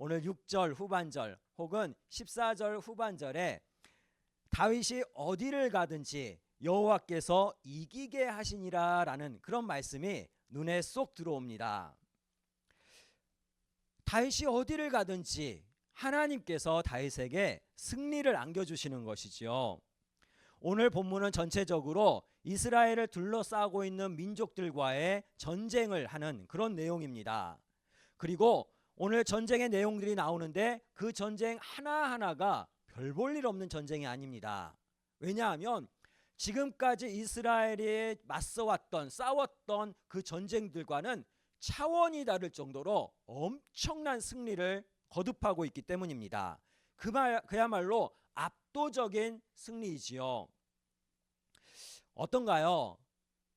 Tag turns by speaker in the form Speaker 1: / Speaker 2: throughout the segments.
Speaker 1: 오늘 6절 후반절 혹은 14절 후반절에 다윗이 어디를 가든지 여호와께서 이기게 하시니라 라는 그런 말씀이 눈에 쏙 들어옵니다. 다윗이 어디를 가든지 하나님께서 다윗에게 승리를 안겨주시는 것이지요. 오늘 본문은 전체적으로 이스라엘을 둘러싸고 있는 민족들과의 전쟁을 하는 그런 내용입니다. 그리고 오늘 전쟁의 내용들이 나오는데 그 전쟁 하나하나가 별 볼 일 없는 전쟁이 아닙니다. 왜냐하면 지금까지 이스라엘이 맞서왔던 싸웠던 그 전쟁들과는 차원이 다를 정도로 엄청난 승리를 거듭하고 있기 때문입니다. 그야말로 압도적인 승리이지요. 어떤가요?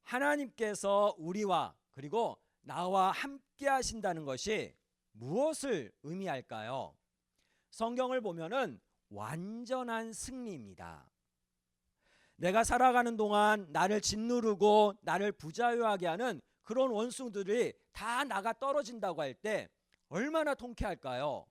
Speaker 1: 하나님께서 우리와 그리고 나와 함께 하신다는 것이 무엇을 의미할까요? 성경을 보면은 완전한 승리입니다. 내가 살아가는 동안 나를 짓누르고 나를 부자유하게 하는 그런 원수들이 다 나가 떨어진다고 할 때 얼마나 통쾌할까요?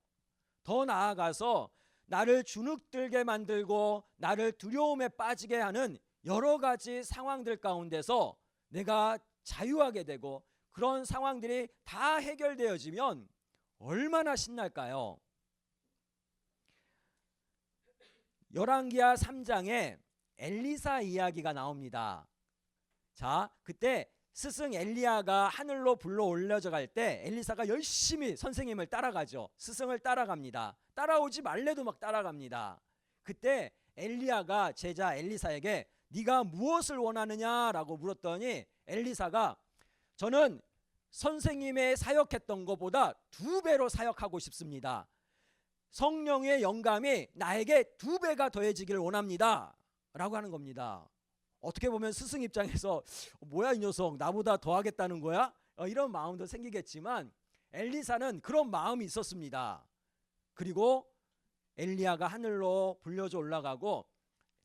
Speaker 1: 더 나아가서 나를 주눅들게 만들고 나를 두려움에 빠지게 하는 여러 가지 상황들 가운데서 내가 자유하게 되고 그런 상황들이 다 해결되어지면 얼마나 신날까요? 열왕기하 3장에 엘리사 이야기가 나옵니다. 자, 그때 스승 엘리야가 하늘로 불러 올려져 갈 때 엘리사가 열심히 선생님을 따라가죠. 스승을 따라갑니다. 따라오지 말래도 막 따라갑니다. 그때 엘리야가 제자 엘리사에게 네가 무엇을 원하느냐라고 물었더니 엘리사가 저는 선생님의 사역했던 것보다 2배로 사역하고 싶습니다. 성령의 영감이 나에게 2배가 더해지기를 원합니다 라고 하는 겁니다. 어떻게 보면 스승 입장에서 뭐야 이 녀석 나보다 더 하겠다는 거야? 이런 마음도 생기겠지만 엘리사는 그런 마음이 있었습니다. 그리고 엘리야가 하늘로 불려져 올라가고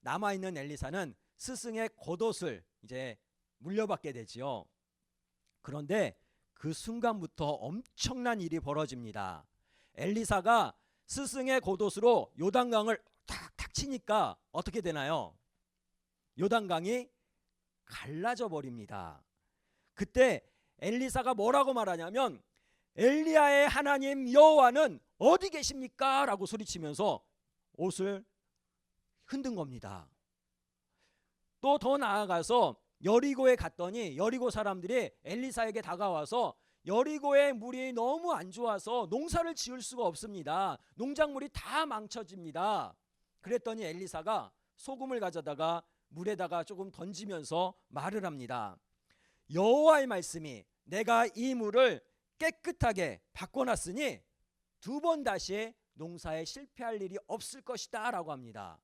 Speaker 1: 남아있는 엘리사는 스승의 겉옷을 이제 물려받게 되지요. 그런데 그 순간부터 엄청난 일이 벌어집니다. 엘리사가 스승의 겉옷으로 요단강을 탁탁 치니까 어떻게 되나요? 요단강이 갈라져 버립니다. 그때 엘리사가 뭐라고 말하냐면 엘리야의 하나님 여호와는 어디 계십니까? 라고 소리치면서 옷을 흔든 겁니다. 또 더 나아가서 여리고에 갔더니 여리고 사람들이 엘리사에게 다가와서 여리고의 물이 너무 안 좋아서 농사를 지을 수가 없습니다. 농작물이 다 망쳐집니다. 그랬더니 엘리사가 소금을 가져다가 물에다가 조금 던지면서 말을 합니다. 여호와의 말씀이 내가 이 물을 깨끗하게 바꿔놨으니 2번 다시 농사에 실패할 일이 없을 것이다 라고 합니다.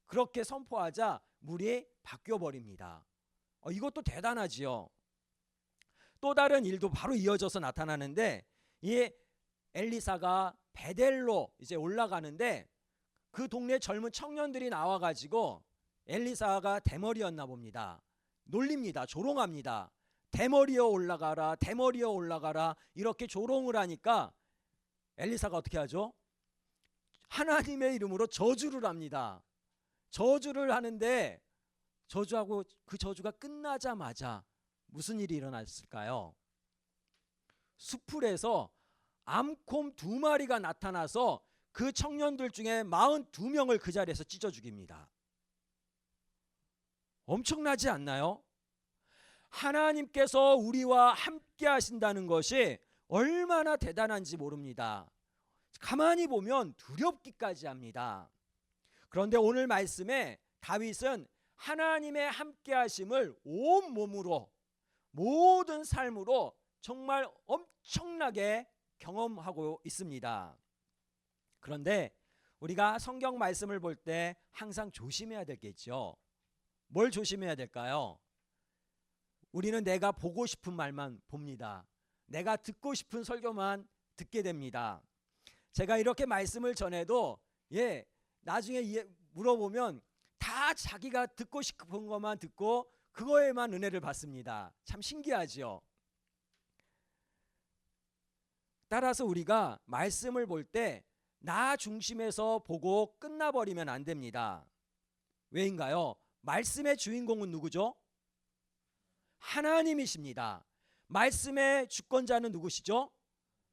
Speaker 1: 그렇게 선포하자 물이 바뀌어버립니다. 이것도 대단하지요. 또 다른 일도 바로 이어져서 나타나는데 이 엘리사가 베델로 이제 올라가는데 그 동네 젊은 청년들이 나와가지고 엘리사가 대머리였나 봅니다. 놀립니다. 조롱합니다. 대머리여 올라가라, 대머리여 올라가라 이렇게 조롱을 하니까 엘리사가 어떻게 하죠? 하나님의 이름으로 저주를 합니다. 저주를 하는데 저주하고 그 저주가 끝나자마자 무슨 일이 일어났을까요? 수풀에서 암곰 2마리가 나타나서 그 청년들 중에 42명을 그 자리에서 찢어 죽입니다. 엄청나지 않나요? 하나님께서 우리와 함께 하신다는 것이 얼마나 대단한지 모릅니다. 가만히 보면 두렵기까지 합니다. 그런데 오늘 말씀에 다윗은 하나님의 함께 하심을 온 몸으로 모든 삶으로 정말 엄청나게 경험하고 있습니다. 그런데 우리가 성경 말씀을 볼 때 항상 조심해야 되겠죠. 뭘 조심해야 될까요? 우리는 내가 보고 싶은 말만 봅니다. 내가 듣고 싶은 설교만 듣게 됩니다. 제가 이렇게 말씀을 전해도 나중에 물어보면 다 자기가 듣고 싶은 것만 듣고 그거에만 은혜를 받습니다. 참 신기하지요. 따라서 우리가 말씀을 볼 때 나 중심에서 보고 끝나버리면 안 됩니다. 왜인가요? 말씀의 주인공은 누구죠? 하나님이십니다. 말씀의 주권자는 누구시죠?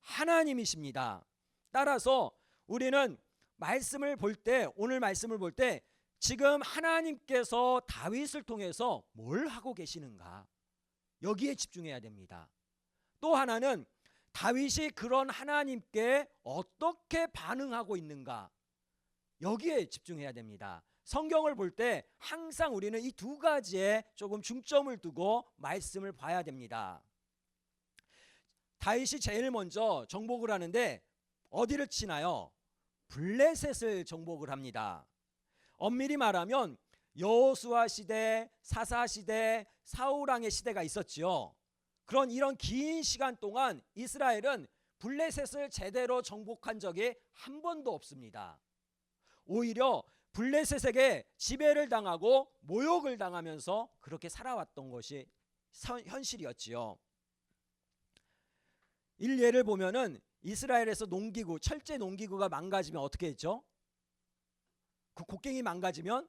Speaker 1: 하나님이십니다. 따라서 우리는 말씀을 볼 때, 오늘 말씀을 볼 때 지금 하나님께서 다윗을 통해서 뭘 하고 계시는가, 여기에 집중해야 됩니다. 또 하나는 다윗이 그런 하나님께 어떻게 반응하고 있는가, 여기에 집중해야 됩니다. 성경을 볼 때 항상 우리는 이 두 가지에 조금 중점을 두고 말씀을 봐야 됩니다. 다윗이 제일 먼저 정복을 하는데 어디를 치나요? 블레셋을 정복을 합니다. 엄밀히 말하면 여호수아 시대, 사사 시대, 사울 왕의 시대가 있었지요. 그런 이런 긴 시간 동안 이스라엘은 블레셋을 제대로 정복한 적이 한 번도 없습니다. 오히려 블레셋에게 지배를 당하고 모욕을 당하면서 그렇게 살아왔던 것이 현실이었지요. 일례를 보면은 이스라엘에서 농기구, 철제 농기구가 망가지면 어떻게 했죠? 그 곡괭이 망가지면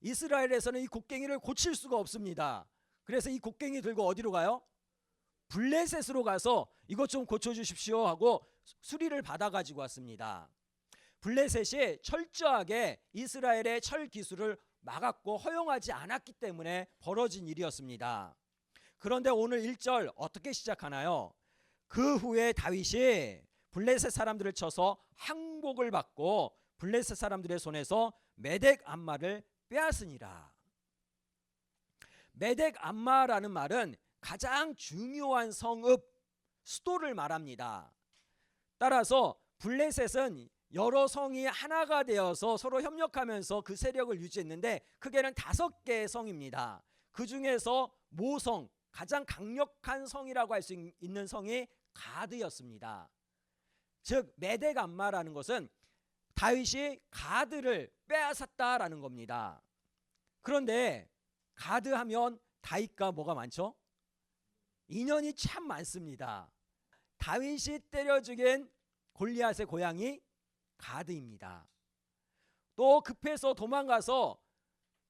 Speaker 1: 이스라엘에서는 이 곡괭이를 고칠 수가 없습니다. 그래서 이 곡괭이 들고 어디로 가요? 블레셋으로 가서 이것 좀 고쳐주십시오 하고 수리를 받아가지고 왔습니다. 블레셋이 철저하게 이스라엘의 철 기술을 막았고 허용하지 않았기 때문에 벌어진 일이었습니다. 그런데 오늘 1절 어떻게 시작하나요? 그 후에 다윗이 블레셋 사람들을 쳐서 항복을 받고 블레셋 사람들의 손에서 메덱 암마를 빼앗으니라. 메덱 암마라는 말은 가장 중요한 성읍, 수도를 말합니다. 따라서 블레셋은 여러 성이 하나가 되어서 서로 협력하면서 그 세력을 유지했는데 크게는 5개의 성입니다. 그 중에서 모성, 가장 강력한 성이라고 할 수 있는 성이 가드였습니다. 즉 메덱 암마라는 것은 다윗이 가드를 빼앗았다라는 겁니다. 그런데 가드 하면 다윗과 뭐가 많죠? 인연이 참 많습니다. 다윗이 때려 죽인 골리앗의 고향이 가드입니다. 또 급해서 도망가서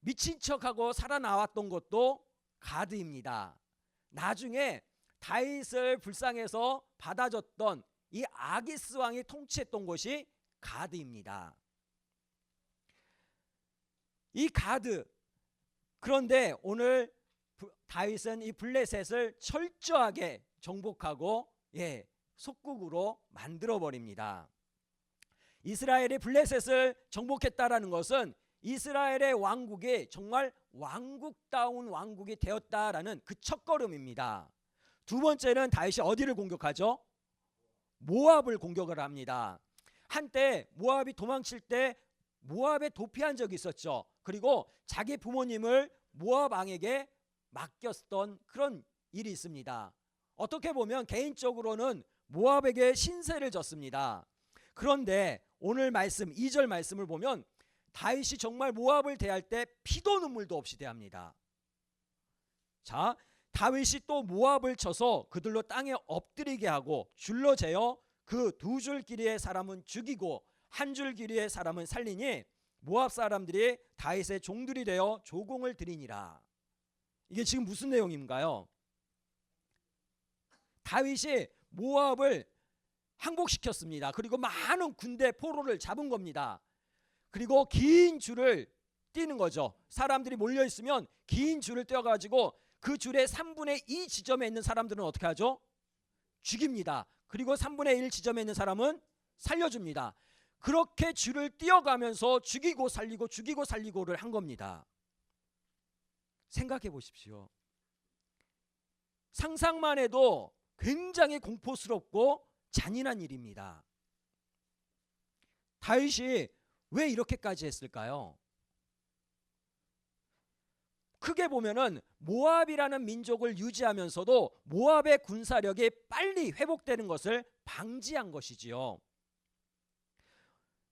Speaker 1: 미친 척하고 살아나왔던 것도 가드입니다. 나중에 다윗을 불쌍해서 받아줬던 이 아기스 왕이 통치했던 곳이 가드입니다. 이 가드, 그런데 오늘 다윗은 이 블레셋을 철저하게 정복하고 속국으로 만들어 버립니다. 이스라엘이 블레셋을 정복했다라는 것은 이스라엘의 왕국이 정말 왕국다운 왕국이 되었다라는 그 첫걸음입니다. 두 번째는 다윗이 어디를 공격하죠? 모압을 공격을 합니다. 한때 모압이 도망칠 때 모압에 도피한 적이 있었죠. 그리고 자기 부모님을 모압 왕에게 맡겼던 그런 일이 있습니다. 어떻게 보면 개인적으로는 모압에게 신세를 졌습니다. 그런데 오늘 말씀 2절 말씀을 보면 다윗이 정말 모압을 대할 때 피도 눈물도 없이 대합니다. 자, 다윗이 또 모압을 쳐서 그들로 땅에 엎드리게 하고 줄로 재어 그 2줄 길이의 사람은 죽이고 1줄 길이의 사람은 살리니 모압 사람들이 다윗의 종들이 되어 조공을 드리니라. 이게 지금 무슨 내용인가요? 다윗이 모압을 항복시켰습니다. 그리고 많은 군대 포로를 잡은 겁니다. 그리고 긴 줄을 띄는 거죠. 사람들이 몰려 있으면 긴 줄을 떼어가지고 그 줄의 3분의 2 지점에 있는 사람들은 어떻게 하죠? 죽입니다. 그리고 3분의 1 지점에 있는 사람은 살려줍니다. 그렇게 줄을 띄어가면서 죽이고 살리고 죽이고 살리고를 한 겁니다. 생각해 보십시오. 상상만 해도 굉장히 공포스럽고 잔인한 일입니다. 다윗이 왜 이렇게까지 했을까요? 크게 보면은 모압이라는 민족을 유지하면서도 모압의 군사력이 빨리 회복되는 것을 방지한 것이지요.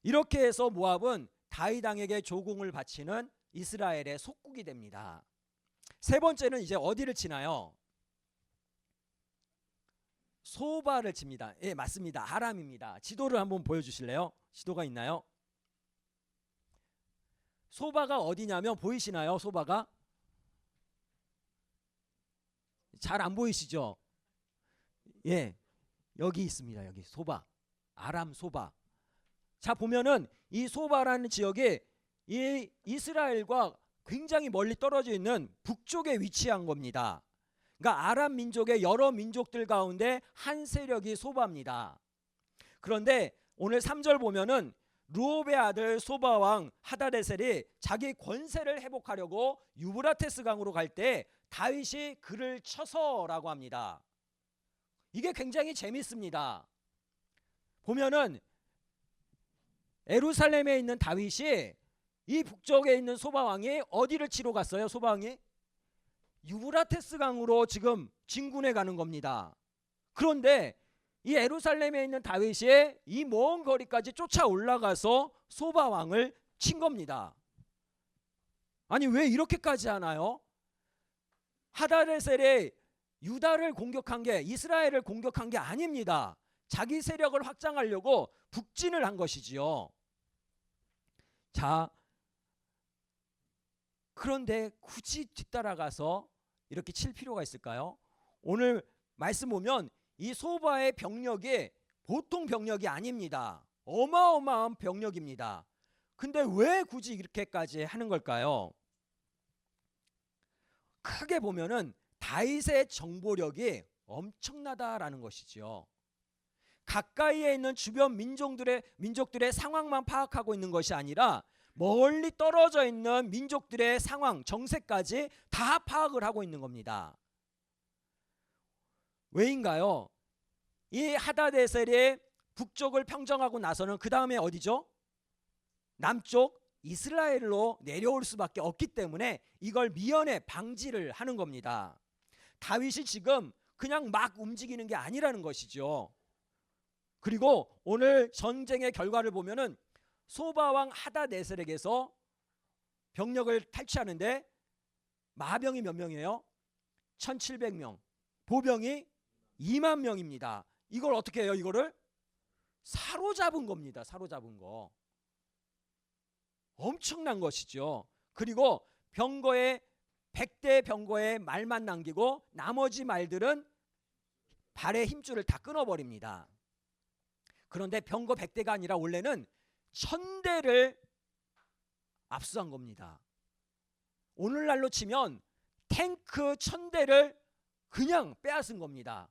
Speaker 1: 이렇게 해서 모압은 다윗 왕에게 조공을 바치는 이스라엘의 속국이 됩니다. 세 번째는 이제 어디를 치나요? 소바를 칩니다. 예, 맞습니다. 아람입니다. 지도를 한번 보여주실래요? 지도가 있나요? 소바가 어디냐면 보이시나요? 소바가 잘 안 보이시죠? 예, 여기 있습니다. 여기 소바, 아람 소바. 자, 보면은 이 소바라는 지역이 이 이스라엘과 굉장히 멀리 떨어져 있는 북쪽에 위치한 겁니다. 그러니까 아람 민족의 여러 민족들 가운데 한 세력이 소바입니다. 그런데 오늘 3절 보면은 루옵의 아들 소바 왕 하다데셀이 자기 권세를 회복하려고 유브라테스 강으로 갈 때 다윗이 그를 쳐서라고 합니다. 이게 굉장히 재밌습니다. 보면은 예루살렘에 있는 다윗이 이 북쪽에 있는 소바 왕이 어디를 치러 갔어요? 소바 왕이 유브라테스 강으로 지금 진군해 가는 겁니다. 그런데 이 예루살렘에 있는 다윗이 이 먼 거리까지 쫓아 올라가서 소바 왕을 친 겁니다. 아니 왜 이렇게까지 하나요? 하다데셀이 유다를 공격한 게 이스라엘을 공격한 게 아닙니다. 자기 세력을 확장하려고 북진을 한 것이지요. 자, 그런데 굳이 뒤따라가서 이렇게 칠 필요가 있을까요? 오늘 말씀 보면 이 소바의 병력이 보통 병력이 아닙니다. 어마어마한 병력입니다. 근데 왜 굳이 이렇게까지 하는 걸까요? 크게 보면은 다윗의 정보력이 엄청나다라는 것이죠. 가까이에 있는 주변 민족들의 상황만 파악하고 있는 것이 아니라 멀리 떨어져 있는 민족들의 상황, 정세까지 다 파악을 하고 있는 겁니다. 왜인가요? 이 하다데셀이 북쪽을 평정하고 나서는 그 다음에 어디죠? 남쪽 이스라엘로 내려올 수밖에 없기 때문에 이걸 미연에 방지를 하는 겁니다. 다윗이 지금 그냥 막 움직이는 게 아니라는 것이죠. 그리고 오늘 전쟁의 결과를 보면은 소바왕 하다데셀에게서 병력을 탈취하는데 마병이 몇 명이에요? 1700명, 보병이 2만 명입니다. 이걸 어떻게 해요? 이거를 사로잡은 겁니다. 사로잡은 거. 엄청난 것이죠. 그리고 병거에 100대 병거에 말만 남기고 나머지 말들은 발의 힘줄을 다 끊어버립니다. 그런데 병거 100대가 아니라 원래는 1000대를 압수한 겁니다. 오늘날로 치면 탱크 1000대를 그냥 빼앗은 겁니다.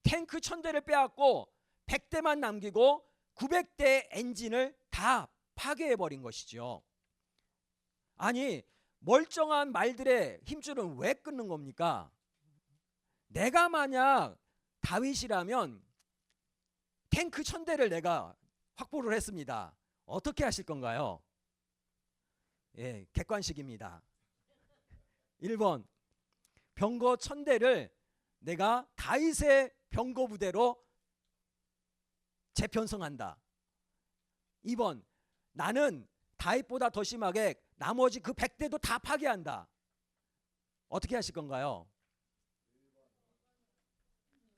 Speaker 1: 탱크 1000대를 빼앗고 100대만 남기고 900대 엔진을 다 파괴해버린 것이죠. 아니 멀쩡한 말들의 힘줄은 왜 끊는 겁니까? 내가 만약 다윗이라면 탱크 1000대를 내가 확보를 했습니다. 어떻게 하실 건가요? 예, 객관식입니다. 1번 병거 1000대를 내가 다윗의 병거 부대로 재편성한다. 2번 나는 다윗보다 더 심하게 나머지 그 100대도 다 파괴한다. 어떻게 하실 건가요?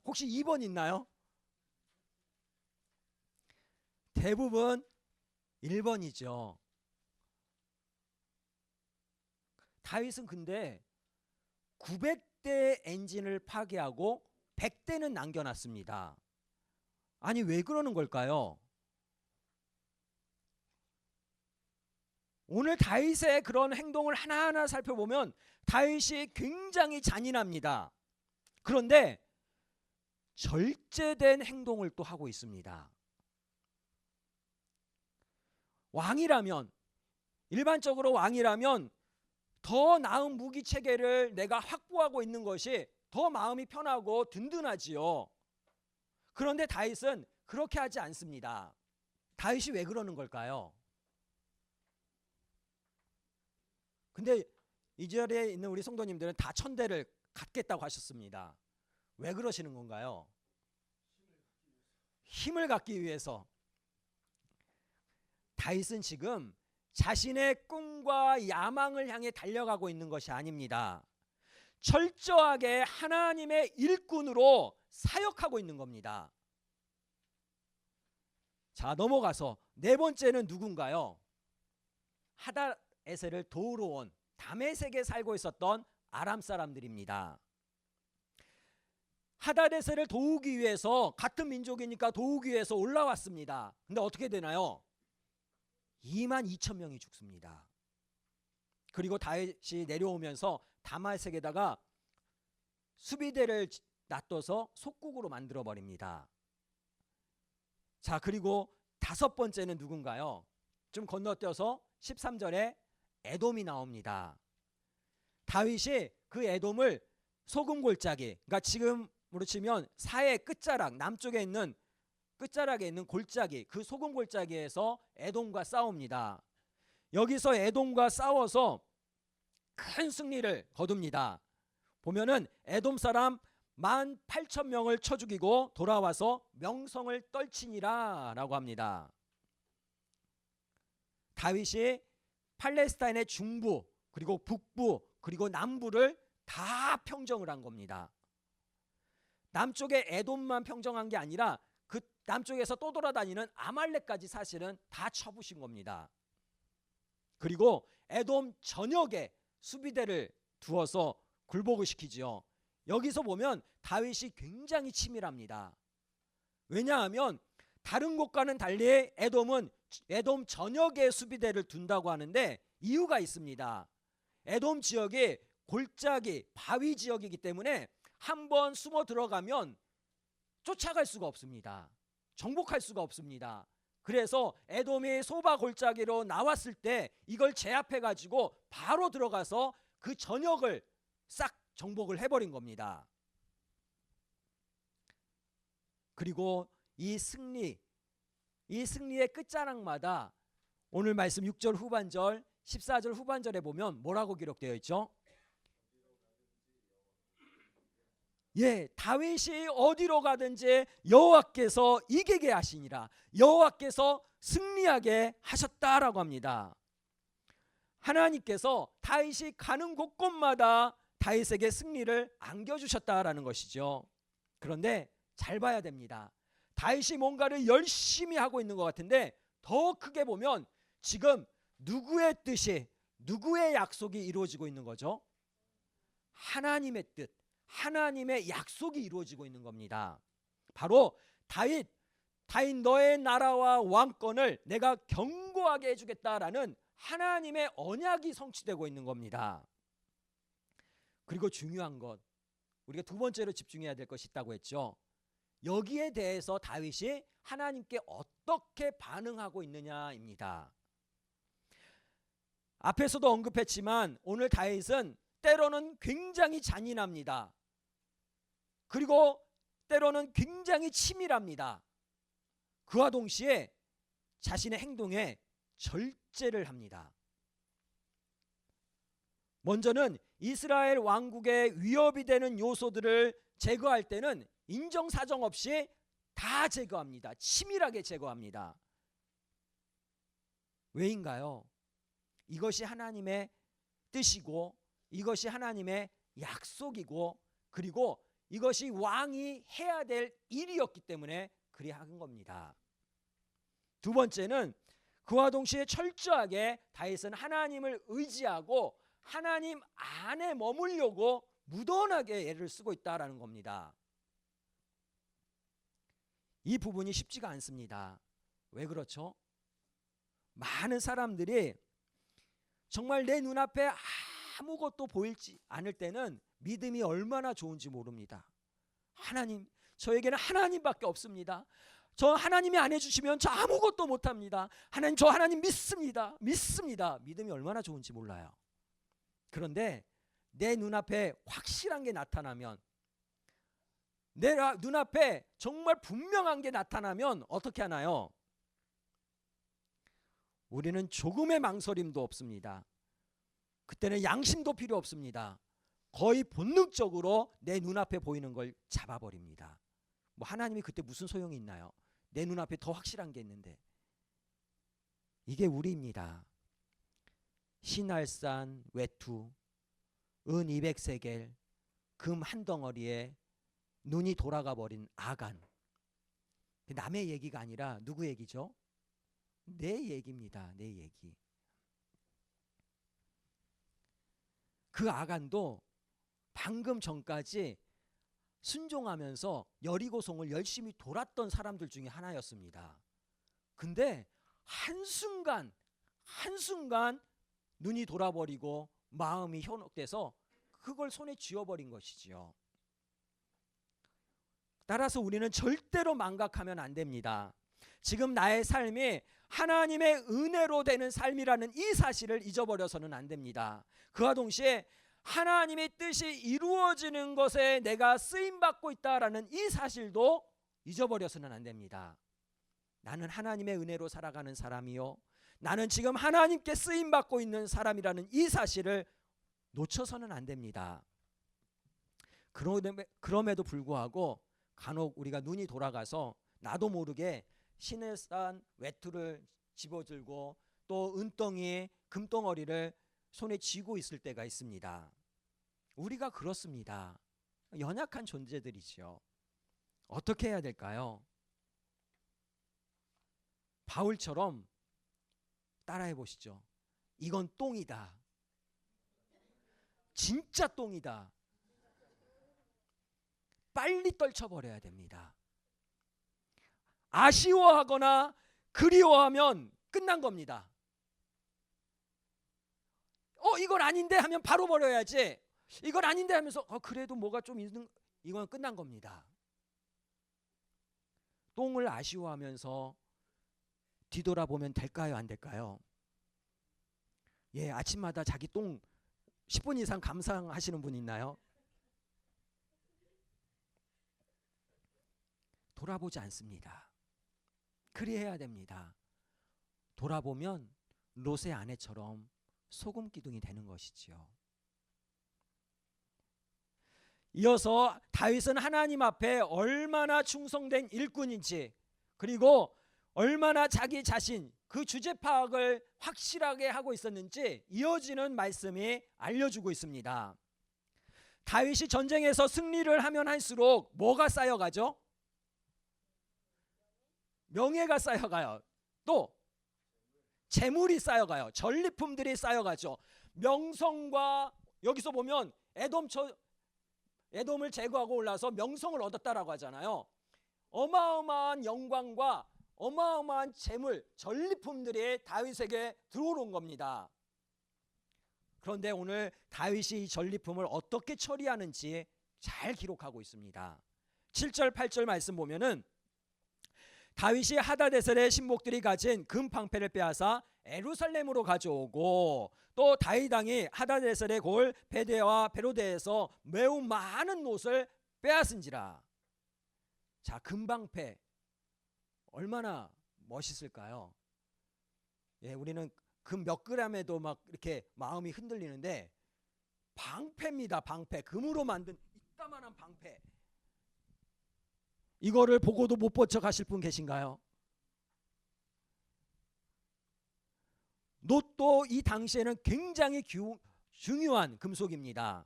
Speaker 1: 혹시 2번 있나요? 대부분 1번이죠. 다윗은 근데 900대 엔진을 파괴하고 100대는 남겨놨습니다. 아니 왜 그러는 걸까요? 오늘 다윗의 그런 행동을 하나하나 살펴보면 다윗이 굉장히 잔인합니다. 그런데 절제된 행동을 또 하고 있습니다. 왕이라면, 일반적으로 왕이라면 더 나은 무기 체계를 내가 확보하고 있는 것이 더 마음이 편하고 든든하지요. 그런데 다윗은 그렇게 하지 않습니다. 다윗이 왜 그러는 걸까요? 근데 이 자리에 있는 우리 성도님들은 다 1000대를 갖겠다고 하셨습니다. 왜 그러시는 건가요? 힘을 갖기 위해서. 다윗은 지금 자신의 꿈과 야망을 향해 달려가고 있는 것이 아닙니다. 철저하게 하나님의 일꾼으로 사역하고 있는 겁니다. 자, 넘어가서 네 번째는 누군가요? 하닷에셀을 도우러 온 다메섹에 살고 있었던 아람 사람들입니다. 하닷에셀을 도우기 위해서, 같은 민족이니까 도우기 위해서 올라왔습니다. 근데 어떻게 되나요? 22,000명이 죽습니다. 그리고 다윗이 내려오면서 다메섹에다가 수비대를 놔둬서 속국으로 만들어 버립니다. 자, 그리고 다섯 번째는 누군가요? 좀 건너뛰어서 13절에 에돔이 나옵니다. 다윗이 그 에돔을 소금 골짜기, 그러니까 지금으로 치면 사해 끝자락, 남쪽에 있는 끝자락에 있는 골짜기, 그 소금 골짜기에서 에돔과 싸웁니다. 여기서 에돔과 싸워서 큰 승리를 거둡니다. 보면은 에돔 사람 18,000명을 쳐 죽이고 돌아와서 명성을 떨치니라 라고 합니다. 다윗이 팔레스타인의 중부, 그리고 북부, 그리고 남부를 다 평정을 한 겁니다. 남쪽에 에돔만 평정한 게 아니라 그 남쪽에서 또 돌아다니는 아말렉까지 사실은 다 쳐부신 겁니다. 그리고 에돔 전역에 수비대를 두어서 굴복을 시키지요. 여기서 보면 다윗이 굉장히 치밀합니다. 왜냐하면 다른 곳과는 달리 에돔은 에돔 전역에 수비대를 둔다고 하는데 이유가 있습니다. 에돔 지역이 골짜기, 바위 지역이기 때문에 한번 숨어 들어가면 쫓아갈 수가 없습니다. 정복할 수가 없습니다. 그래서 에돔이 소바 골짜기로 나왔을 때 이걸 제압해 가지고 바로 들어가서 그 전역을 싹 정복을 해버린 겁니다. 그리고 이 승리의 끝자락마다 오늘 말씀 6절 후반절, 14절 후반절에 보면 뭐라고 기록되어 있죠? 예, 다윗이 어디로 가든지 여호와께서 이기게 하시니라, 여호와께서 승리하게 하셨다라고 합니다. 하나님께서 다윗이 가는 곳곳마다 다윗에게 승리를 안겨주셨다라는 것이죠. 그런데 잘 봐야 됩니다. 다윗이 뭔가를 열심히 하고 있는 것 같은데 더 크게 보면 지금 누구의 뜻이, 누구의 약속이 이루어지고 있는 거죠? 하나님의 뜻, 하나님의 약속이 이루어지고 있는 겁니다. 바로 다윗 너의 나라와 왕권을 내가 견고하게 해주겠다라는 하나님의 언약이 성취되고 있는 겁니다. 그리고 중요한 것, 우리가 두 번째로 집중해야 될 것이 있다고 했죠. 여기에 대해서 다윗이 하나님께 어떻게 반응하고 있느냐입니다. 앞에서도 언급했지만 오늘 다윗은 때로는 굉장히 잔인합니다. 그리고 때로는 굉장히 치밀합니다. 그와 동시에 자신의 행동에 절제를 합니다. 먼저는 이스라엘 왕국의 위협이 되는 요소들을 제거할 때는 인정사정 없이 다 제거합니다. 치밀하게 제거합니다. 왜인가요? 이것이 하나님의 뜻이고 이것이 하나님의 약속이고 그리고 이것이 왕이 해야 될 일이었기 때문에 그리 한 겁니다. 두 번째는 그와 동시에 철저하게 다윗은 하나님을 의지하고 하나님 안에 머물려고 무던하게 애를 쓰고 있다라는 겁니다. 이 부분이 쉽지가 않습니다. 왜 그렇죠? 많은 사람들이 정말 내 눈앞에 아무것도 보이지 않을 때는 믿음이 얼마나 좋은지 모릅니다. 하나님, 저에게는 하나님밖에 없습니다. 저 하나님이 안 해주시면 저 아무것도 못합니다. 하나님, 저 하나님 믿습니다. 믿음이 얼마나 좋은지 몰라요. 그런데 내 눈앞에 확실한 게 나타나면, 내 눈앞에 정말 분명한 게 나타나면 어떻게 하나요? 우리는 조금의 망설임도 없습니다. 그때는 양심도 필요 없습니다. 거의 본능적으로 내 눈앞에 보이는 걸 잡아버립니다. 뭐 하나님이 그때 무슨 소용이 있나요? 내 눈앞에 더 확실한 게 있는데. 이게 우리입니다. 신할산 외투, 은 200세겔, 금 한 덩어리에 눈이 돌아가 버린 아간. 남의 얘기가 아니라 누구 얘기죠? 내 얘기입니다. 내 얘기. 그 아간도 방금 전까지 순종하면서 여리고성을 열심히 돌았던 사람들 중에 하나였습니다. 근데 한순간 눈이 돌아버리고 마음이 현혹돼서 그걸 손에 쥐어버린 것이지요. 따라서 우리는 절대로 망각하면 안 됩니다. 지금 나의 삶이 하나님의 은혜로 되는 삶이라는 이 사실을 잊어버려서는 안 됩니다. 그와 동시에 하나님의 뜻이 이루어지는 것에 내가 쓰임받고 있다라는 이 사실도 잊어버려서는 안 됩니다. 나는 하나님의 은혜로 살아가는 사람이요, 나는 지금 하나님께 쓰임받고 있는 사람이라는 이 사실을 놓쳐서는 안 됩니다. 그럼에도 불구하고 간혹 우리가 눈이 돌아가서 나도 모르게 시내산 외투를 집어들고 또 은덩이 금덩어리를 손에 쥐고 있을 때가 있습니다. 우리가 그렇습니다. 연약한 존재들이죠. 어떻게 해야 될까요? 바울처럼 따라해 보시죠. 이건 똥이다. 진짜 똥이다. 빨리 떨쳐버려야 됩니다. 아쉬워하거나 그리워하면 끝난 겁니다. 이건 아닌데 하면 바로 버려야지. 이건 아닌데 하면서 그래도 뭐가 좀 있는, 이건 끝난 겁니다. 똥을 아쉬워하면서 뒤돌아보면 될까요? 안 될까요? 예, 아침마다 자기 똥 10분 이상 감상하시는 분 있나요? 돌아보지 않습니다. 그리해야 됩니다. 돌아보면 롯의 아내처럼 소금 기둥이 되는 것이지요. 이어서 다윗은 하나님 앞에 얼마나 충성된 일꾼인지, 그리고 얼마나 자기 자신 그 주제 파악을 확실하게 하고 있었는지 이어지는 말씀이 알려주고 있습니다. 다윗이 전쟁에서 승리를 하면 할수록 뭐가 쌓여가죠? 명예가 쌓여가요. 또 재물이 쌓여가요. 전리품들이 쌓여가죠. 명성과, 여기서 보면 에돔을 제거하고 올라서 명성을 얻었다라고 하잖아요. 어마어마한 영광과 어마어마한 재물, 전리품들이 다윗에게 들어온 겁니다. 그런데 오늘 다윗이 이 전리품을 어떻게 처리하는지 잘 기록하고 있습니다. 7절 8절 말씀 보면은 다윗이 하다데셀의 신복들이 가진 금방패를 빼앗아 예루살렘으로 가져오고, 또 다윗 왕이 하다데셀의 골 베데와 베로데에서 매우 많은 옷을 빼앗은지라. 자, 금방패 얼마나 멋있을까요? 예, 우리는 금 몇 그램에도 막 이렇게 마음이 흔들리는데, 방패입니다. 방패, 금으로 만든 이따만한 방패. 이거를 보고도 못 본 척 하실 분 계신가요? 놋도 이 당시에는 굉장히 중요한 금속입니다.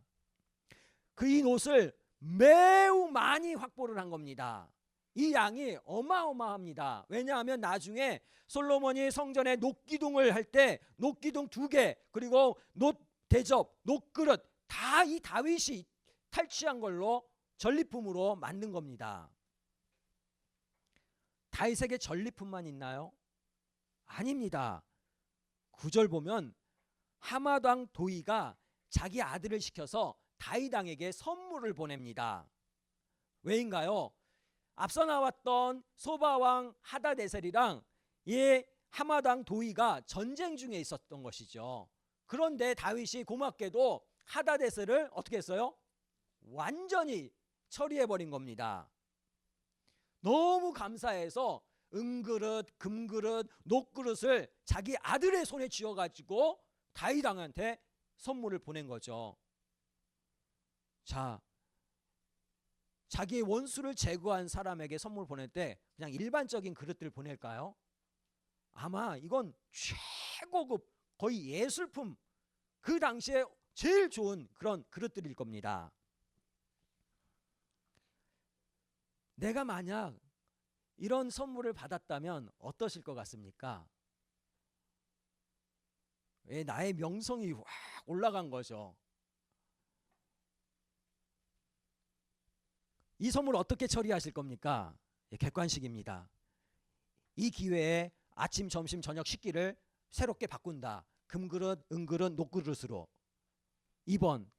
Speaker 1: 그 이 놋을 매우 많이 확보를 한 겁니다. 이 양이 어마어마합니다. 왜냐하면 나중에 솔로몬이 성전에 놋기둥을 할 때 놋기둥 2개, 그리고 놋대접, 놋그릇 다 이 다윗이 탈취한 걸로 전리품으로 만든 겁니다. 다윗에게 전리품만 있나요? 아닙니다. 9절 보면 하맛 왕 도이가 자기 아들을 시켜서 다윗 왕에게 선물을 보냅니다. 왜인가요? 앞서 나왔던 소바 왕 하다데셀이랑 이 하맛 왕 도이가 전쟁 중에 있었던 것이죠. 그런데 다윗이 고맙게도 하다데셀을 어떻게 했어요? 완전히 처리해버린 겁니다. 너무 감사해서 은그릇, 금그릇, 놋그릇을 자기 아들의 손에 쥐어가지고 다윗 왕한테 선물을 보낸 거죠. 자, 자기의 원수를 제거한 사람에게 선물 보낼 때 그냥 일반적인 그릇들 보낼까요? 아마 이건 최고급, 거의 예술품, 그 당시에 제일 좋은 그런 그릇들일 겁니다. 내가 만약 이런 선물을 받았다면 어떠실 것 같습니까? 나의 명성이 확 올라간 거죠. 이 선물 어떻게 처리하실 겁니까? 객관식입니다. 이 기회에 아침, 점심, 저녁 식기를 새롭게 바꾼다. 금그릇, 은그릇, 녹그릇으로. 2번,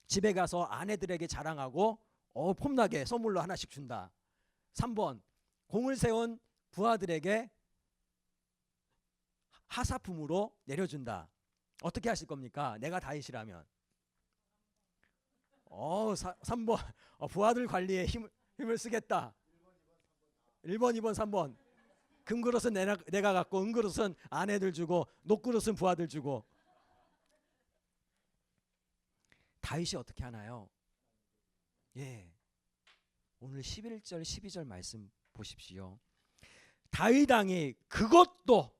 Speaker 1: 집에 가서 아내들에게 자랑하고 폼나게 선물로 하나씩 준다. 3번, 공을 세운 부하들에게 하사품으로 내려준다. 어떻게 하실 겁니까? 내가 다윗이라면. 3번, 부하들 관리에 힘을 쓰겠다. 1번, 2번, 3번. 금그릇은 내가 갖고, 은그릇은 아내들 주고, 녹그릇은 부하들 주고. 다윗이 어떻게 하나요? 오늘 11절 12절 말씀 보십시오. 다윗 왕이 그것도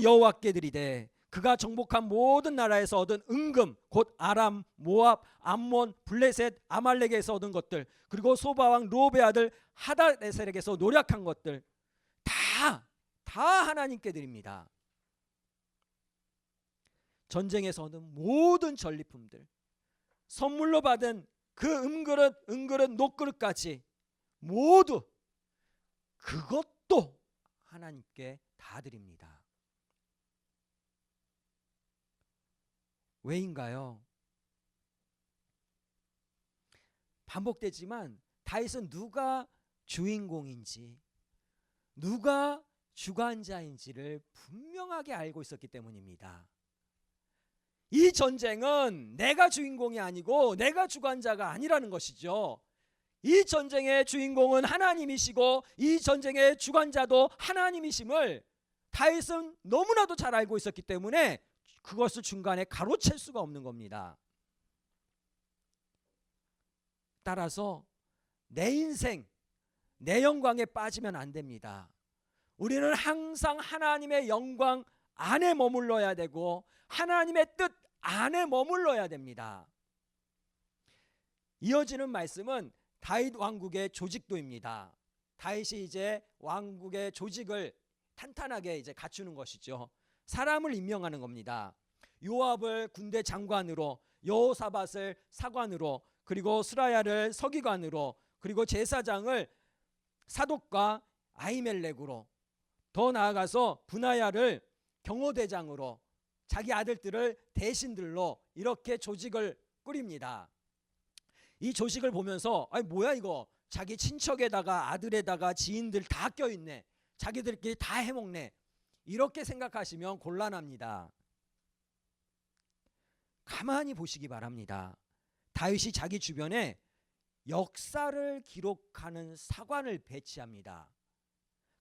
Speaker 1: 여호와께 드리되 그가 정복한 모든 나라에서 얻은 은금 곧 아람, 모압, 암몬, 블레셋, 아말렉에서 얻은 것들, 그리고 소바왕 로베 아들 하닷에셀에게서 노력한 것들 다 하나님께 드립니다. 전쟁에서 얻은 모든 전리품들, 선물로 받은 그 은그릇, 녹그릇까지 모두 그것도 하나님께 다 드립니다. 왜인가요? 반복되지만 다윗은 누가 주인공인지, 누가 주관자인지를 분명하게 알고 있었기 때문입니다. 이 전쟁은 내가 주인공이 아니고 내가 주관자가 아니라는 것이죠. 이 전쟁의 주인공은 하나님이시고 이 전쟁의 주관자도 하나님이심을 다윗은 너무나도 잘 알고 있었기 때문에 그것을 중간에 가로챌 수가 없는 겁니다. 따라서 내 인생, 내 영광에 빠지면 안 됩니다. 우리는 항상 하나님의 영광 안에 머물러야 되고 하나님의 뜻 안에 머물러야 됩니다. 이어지는 말씀은 다윗 왕국의 조직도입니다. 다윗이 이제 왕국의 조직을 탄탄하게 이제 갖추는 것이죠. 사람을 임명하는 겁니다. 요압을 군대 장관으로, 여호사밧을 사관으로, 그리고 스라야를 서기관으로, 그리고 제사장을 사독과 아히멜렉으로, 더 나아가서 브나야를 경호대장으로, 자기 아들들을 대신들로 이렇게 조직을 꾸립니다. 이 조직을 보면서 뭐야 이거, 자기 친척에다가 아들에다가 지인들 다 껴있네, 자기들끼리 다 해먹네, 이렇게 생각하시면 곤란합니다. 가만히 보시기 바랍니다. 다윗이 자기 주변에 역사를 기록하는 사관을 배치합니다.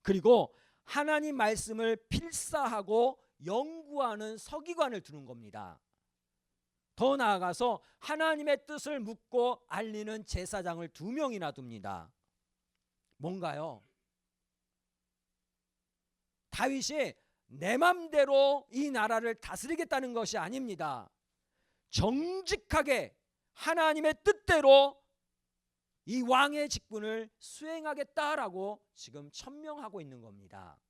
Speaker 1: 그리고 하나님 말씀을 필사하고 연구하는 서기관을 두는 겁니다. 더 나아가서 하나님의 뜻을 묻고 알리는 제사장을 2명이나 둡니다. 뭔가요? 다윗이 내 맘대로 이 나라를 다스리겠다는 것이 아닙니다. 정직하게 하나님의 뜻대로 이 왕의 직분을 수행하겠다라고 지금 천명하고 있는 겁니다.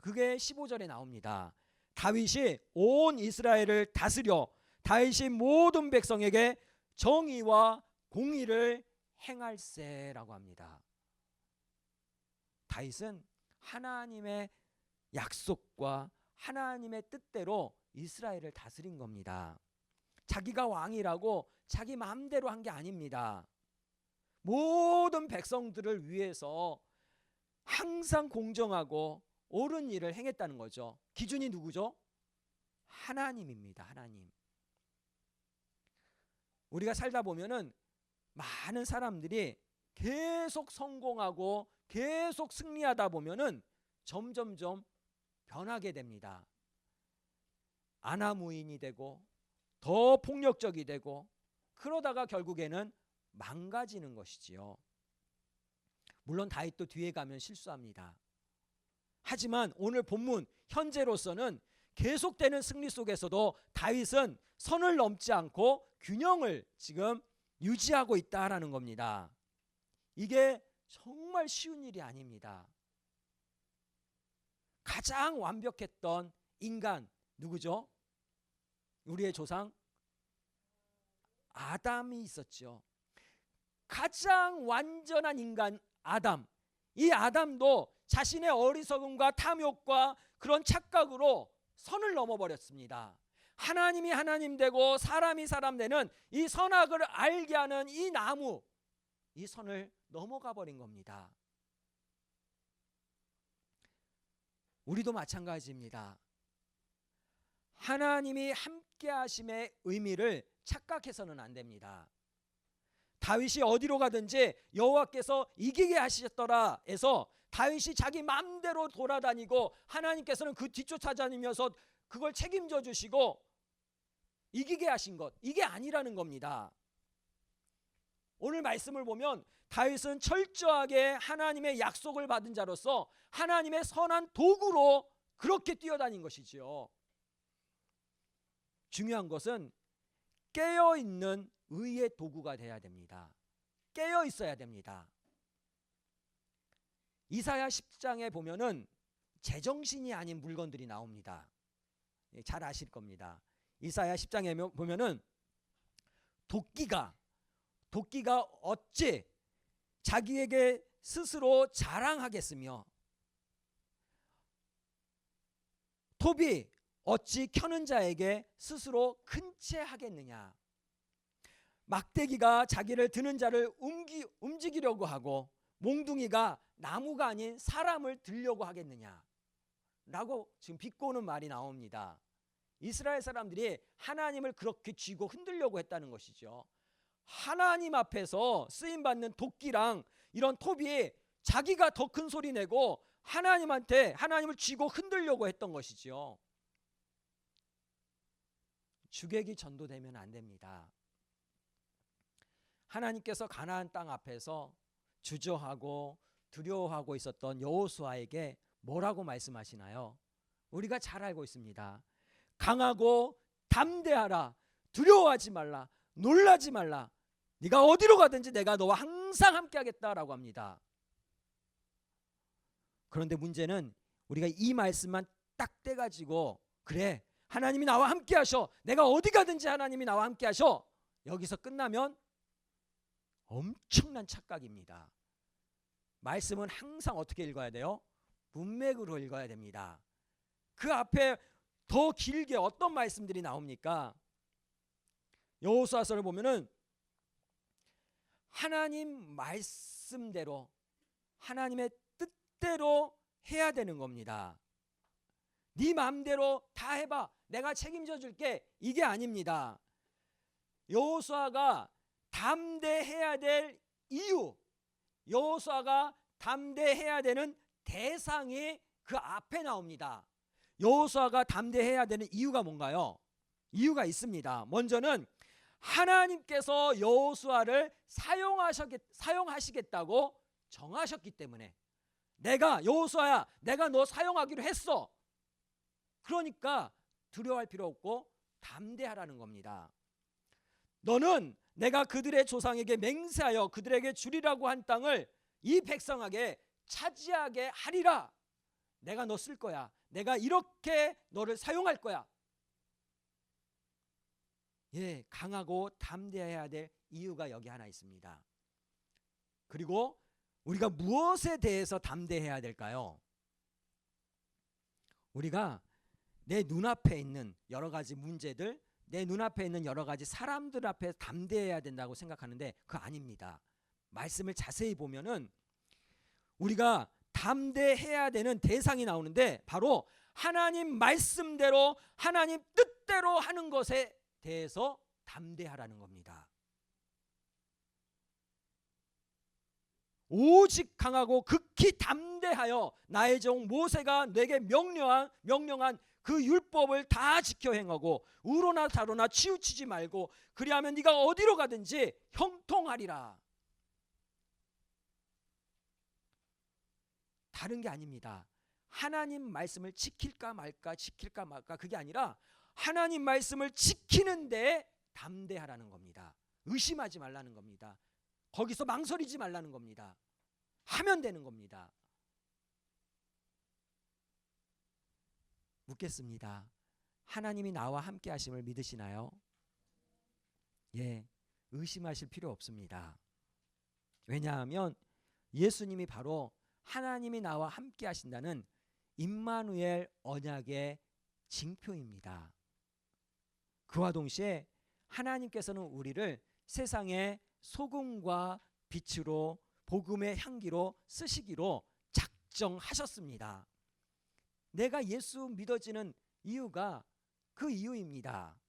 Speaker 1: 그게 15절에 나옵니다. 다윗이 온 이스라엘을 다스려 다윗이 모든 백성에게 정의와 공의를 행할세라고 합니다. 다윗은 하나님의 약속과 하나님의 뜻대로 이스라엘을 다스린 겁니다. 자기가 왕이라고 자기 마음대로 한 게 아닙니다. 모든 백성들을 위해서 항상 공정하고 옳은 일을 행했다는 거죠. 기준이 누구죠? 하나님입니다. 하나님. 우리가 살다 보면은 많은 사람들이 계속 성공하고 계속 승리하다 보면은 점점점 변하게 됩니다. 아나무인이 되고 더 폭력적이 되고 그러다가 결국에는 망가지는 것이지요. 물론 다윗도 뒤에 가면 실수합니다. 하지만 오늘 본문 현재로서는 계속되는 승리 속에서도 다윗은 선을 넘지 않고 균형을 지금 유지하고 있다라는 겁니다. 이게 정말 쉬운 일이 아닙니다. 가장 완벽했던 인간 누구죠? 우리의 조상 아담이 있었죠. 가장 완전한 인간 아담. 이 아담도 자신의 어리석음과 탐욕과 그런 착각으로 선을 넘어버렸습니다. 하나님이 하나님 되고 사람이 사람 되는 이 선악을 알게 하는 이 나무, 이 선을 넘어가 버린 겁니다. 우리도 마찬가지입니다. 하나님이 함께 하심의 의미를 착각해서는 안 됩니다. 다윗이 어디로 가든지 여호와께서 이기게 하시더라 해서 다윗이 자기 마음대로 돌아다니고 하나님께서는 그 뒤쫓아다니면서 그걸 책임져 주시고 이기게 하신 것, 이게 아니라는 겁니다. 오늘 말씀을 보면 다윗은 철저하게 하나님의 약속을 받은 자로서 하나님의 선한 도구로 그렇게 뛰어다닌 것이지요. 중요한 것은 깨어있는 의의 도구가 돼야 됩니다. 깨어 있어야 됩니다. 이사야 10장에 보면은 제정신이 아닌 물건들이 나옵니다. 잘 아실 겁니다. 이사야 10장에 보면은 도끼가 어찌 자기에게 스스로 자랑하겠으며 톱이 어찌 켜는 자에게 스스로 큰 채 하겠느냐. 막대기가 자기를 드는 자를 움직이려고 하고 몽둥이가 나무가 아닌 사람을 들려고 하겠느냐 라고 지금 비꼬는 말이 나옵니다. 이스라엘 사람들이 하나님을 그렇게 쥐고 흔들려고 했다는 것이죠. 하나님 앞에서 쓰임받는 도끼랑 이런 톱이 자기가 더 큰 소리 내고 하나님을 쥐고 흔들려고 했던 것이죠. 주객이 전도되면 안 됩니다. 하나님께서 가나안 땅 앞에서 주저하고 두려워하고 있었던 여호수아에게 뭐라고 말씀하시나요? 우리가 잘 알고 있습니다. 강하고 담대하라. 두려워하지 말라. 놀라지 말라. 네가 어디로 가든지 내가 너와 항상 함께 하겠다라고 합니다. 그런데 문제는 우리가 이 말씀만 딱 떼가지고 그래 하나님이 나와 함께 하셔. 내가 어디 가든지 하나님이 나와 함께 하셔. 여기서 끝나면 엄청난 착각입니다. 말씀은 항상 어떻게 읽어야 돼요? 문맥으로 읽어야 됩니다. 그 앞에 더 길게 어떤 말씀들이 나옵니까? 여호수아서를 보면은 하나님 말씀대로 하나님의 뜻대로 해야 되는 겁니다. 네 마음대로 다 해봐. 내가 책임져 줄게. 이게 아닙니다. 여호수아가 담대해야 될 이유, 여호수아가 담대해야 되는 대상이 그 앞에 나옵니다. 여호수아가 담대해야 되는 이유가 뭔가요? 이유가 있습니다. 먼저는 하나님께서 여호수아를 사용하시겠다고 정하셨기 때문에 여호수아야 내가 너 사용하기로 했어. 그러니까 두려워할 필요 없고 담대하라는 겁니다. 너는 내가 그들의 조상에게 맹세하여 그들에게 주리라고 한 땅을 이 백성에게 차지하게 하리라. 내가 너 쓸 거야. 내가 이렇게 너를 사용할 거야. 예, 강하고 담대해야 될 이유가 여기 하나 있습니다. 그리고 우리가 무엇에 대해서 담대해야 될까요? 우리가 내 눈앞에 있는 여러 가지 문제들, 내 눈앞에 있는 여러 가지 사람들 앞에 담대해야 된다고 생각하는데 그거 아닙니다. 말씀을 자세히 보면은 우리가 담대해야 되는 대상이 나오는데 바로 하나님 말씀대로 하나님 뜻대로 하는 것에 대해서 담대하라는 겁니다. 오직 강하고 극히 담대하여 나의 종 모세가 내게 명령한 그 율법을 다 지켜 행하고 우로나 좌로나 치우치지 말고 그리하면 네가 어디로 가든지 형통하리라. 다른 게 아닙니다. 하나님 말씀을 지킬까 말까 그게 아니라 하나님 말씀을 지키는 데 담대하라는 겁니다. 의심하지 말라는 겁니다. 거기서 망설이지 말라는 겁니다. 하면 되는 겁니다. 묻겠습니다. 하나님이 나와 함께 하심을 믿으시나요? 예, 의심하실 필요 없습니다. 왜냐하면 예수님이 바로 하나님이 나와 함께 하신다는 임마누엘 언약의 징표입니다. 그와 동시에 하나님께서는 우리를 세상의 소금과 빛으로 복음의 향기로 쓰시기로 작정하셨습니다. 내가 예수 믿어지는 이유가 그 이유입니다.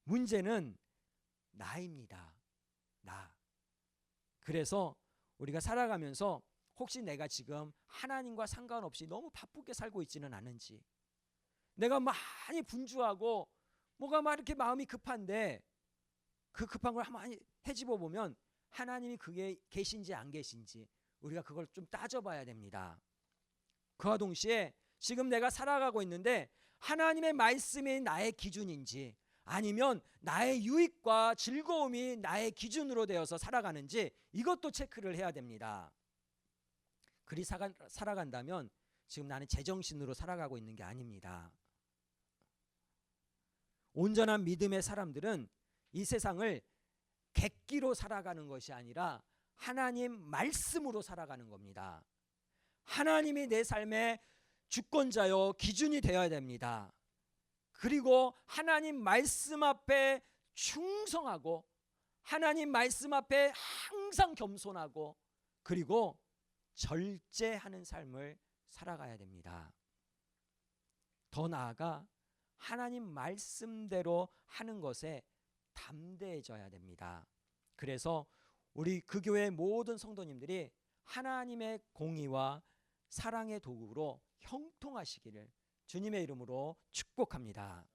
Speaker 1: 문제는 나입니다. 나. 그래서 우리가 살아가면서 혹시 내가 지금 하나님과 상관없이 너무 바쁘게 살고 있지는 않은지, 내가 많이 분주하고 뭐가 막 이렇게 마음이 급한데 그 급한 걸 한번 헤집어 보면 하나님이 그게 계신지 안 계신지 우리가 그걸 좀 따져봐야 됩니다. 그와 동시에 지금 내가 살아가고 있는데 하나님의 말씀이 나의 기준인지 아니면 나의 유익과 즐거움이 나의 기준으로 되어서 살아가는지 이것도 체크를 해야 됩니다. 그리 살아간다면 지금 나는 제정신으로 살아가고 있는 게 아닙니다. 온전한 믿음의 사람들은 이 세상을 객기로 살아가는 것이 아니라 하나님 말씀으로 살아가는 겁니다. 하나님이 내 삶의 주권자요 기준이 되어야 됩니다. 그리고 하나님 말씀 앞에 충성하고 하나님 말씀 앞에 항상 겸손하고 그리고 절제하는 삶을 살아가야 됩니다. 더 나아가 하나님 말씀대로 하는 것에 담대해져야 됩니다. 그래서 우리 그 교회 모든 성도님들이 하나님의 공의와 사랑의 도구로 형통하시기를 주님의 이름으로 축복합니다.